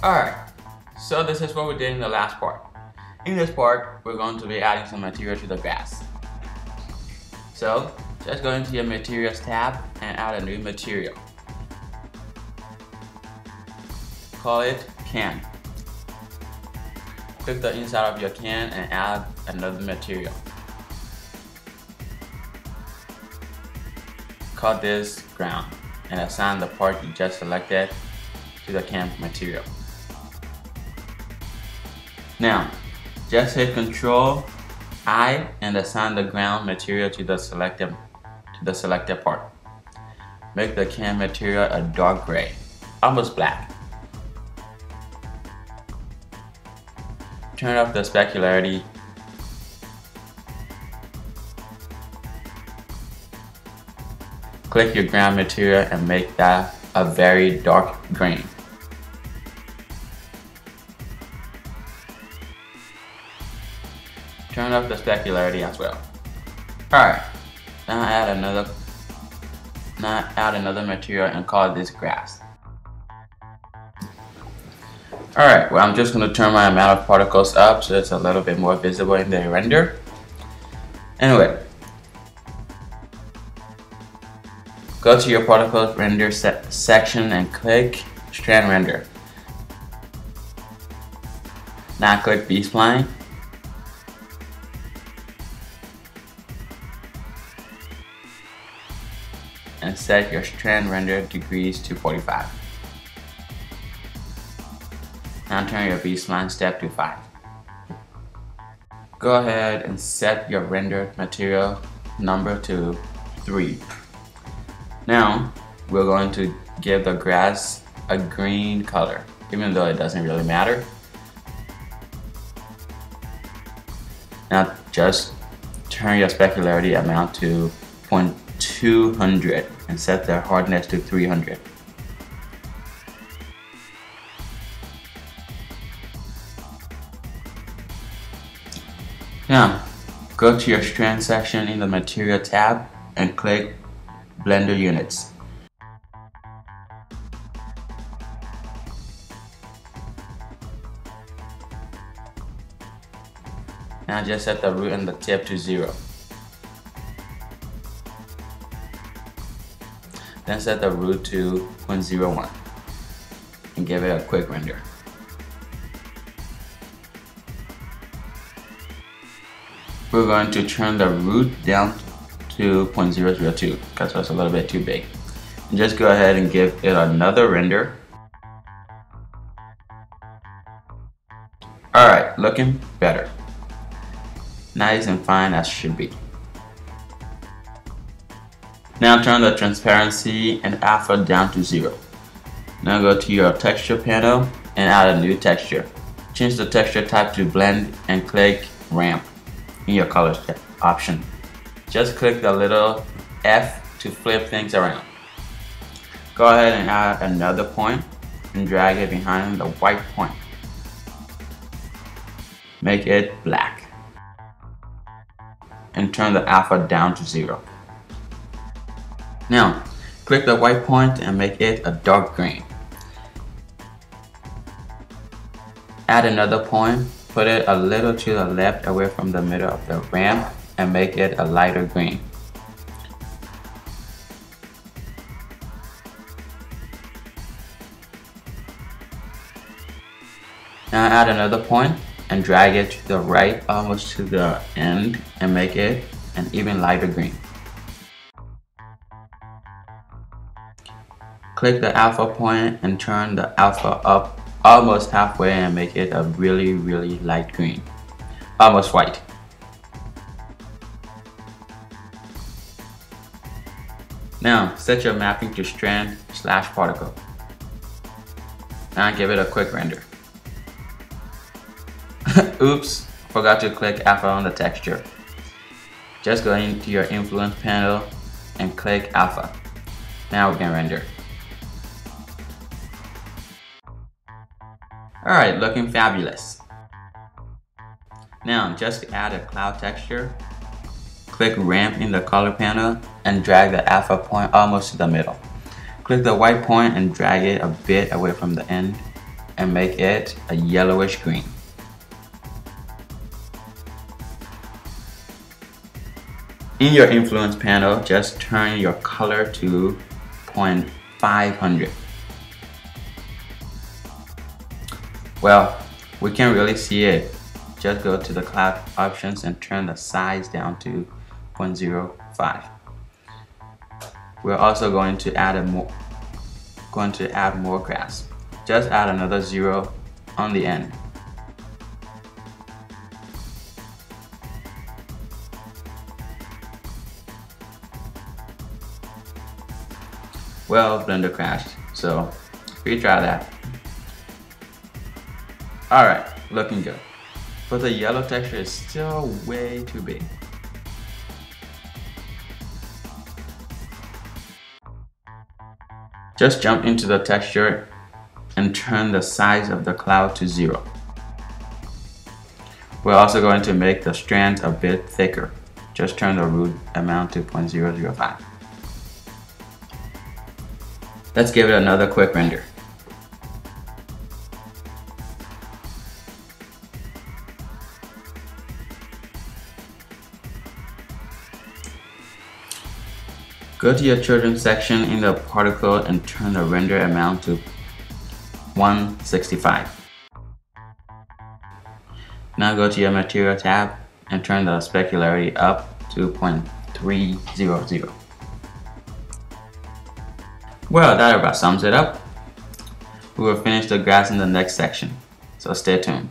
Alright, so this is what we did in the last part. In this part, we're going to be adding some material to the grass. So, just go into your materials tab and add a new material. Call it can. Click the inside of your can and add another material. Call this ground and assign the part you just selected to the can material. Now, just hit Ctrl I and assign the ground material to the selected part. Make the can material a dark gray, almost black. Turn off the specularity. Click your ground material and make that a very dark green. Turn off the specularity as well. Alright, now add another material and call this grass. Alright, well, I'm just going to turn my amount of particles up so it's a little bit more visible in the render. Anyway, go to your particle render section and click strand render. Now click B-spline. And set your strand render degrees to 45. Now turn your B-spline step to 5. Go ahead and set your rendered material number to 3. Now we're going to give the grass a green color, even though it doesn't really matter. Now just turn your specularity amount to 0.200 and set the hardness to 300. Now, go to your strand section in the material tab and click blender units. Now just set the root and the tip to 0. Then set the root to 0.01 and give it a quick render. We're going to turn the root down to 0.002 because that's a little bit too big. And just go ahead and give it another render. Alright, looking better. Nice and fine as should be. Now turn the transparency and alpha down to 0. Now go to your texture panel and add a new texture. Change the texture type to blend and click ramp in your color option. Just click the little F to flip things around. Go ahead and add another point and drag it behind the white point. Make it black. And turn the alpha down to 0. Now, click the white point and make it a dark green. Add another point, put it a little to the left away from the middle of the ramp and make it a lighter green. Now add another point and drag it to the right almost to the end and make it an even lighter green. Click the alpha point and turn the alpha up almost halfway and make it a really light green, almost white. Now set your mapping to strand/particle. Now give it a quick render. Oops, forgot to click alpha on the texture. Just go into your influence panel and click alpha. Now we can render. Alright, looking fabulous. Now just add a cloud texture. Click ramp in the color panel and drag the alpha point almost to the middle. Click the white point and drag it a bit away from the end and make it a yellowish green. In your influence panel, just turn your color to 0.500. Well, we can't really see it. Just go to the cloud options and turn the size down to 0.05. We're also going to add more grass. Just add another 0 on the end. Well, Blender crashed, so retry that. Alright, looking good. But the yellow texture is still way too big. Just jump into the texture and turn the size of the cloud to 0. We're also going to make the strands a bit thicker. Just turn the root amount to 0.005. Let's give it another quick render. Go to your children section in the particle and turn the render amount to 165. Now go to your material tab and turn the specularity up to 0.300. Well, that about sums it up. We will finish the grass in the next section, so stay tuned.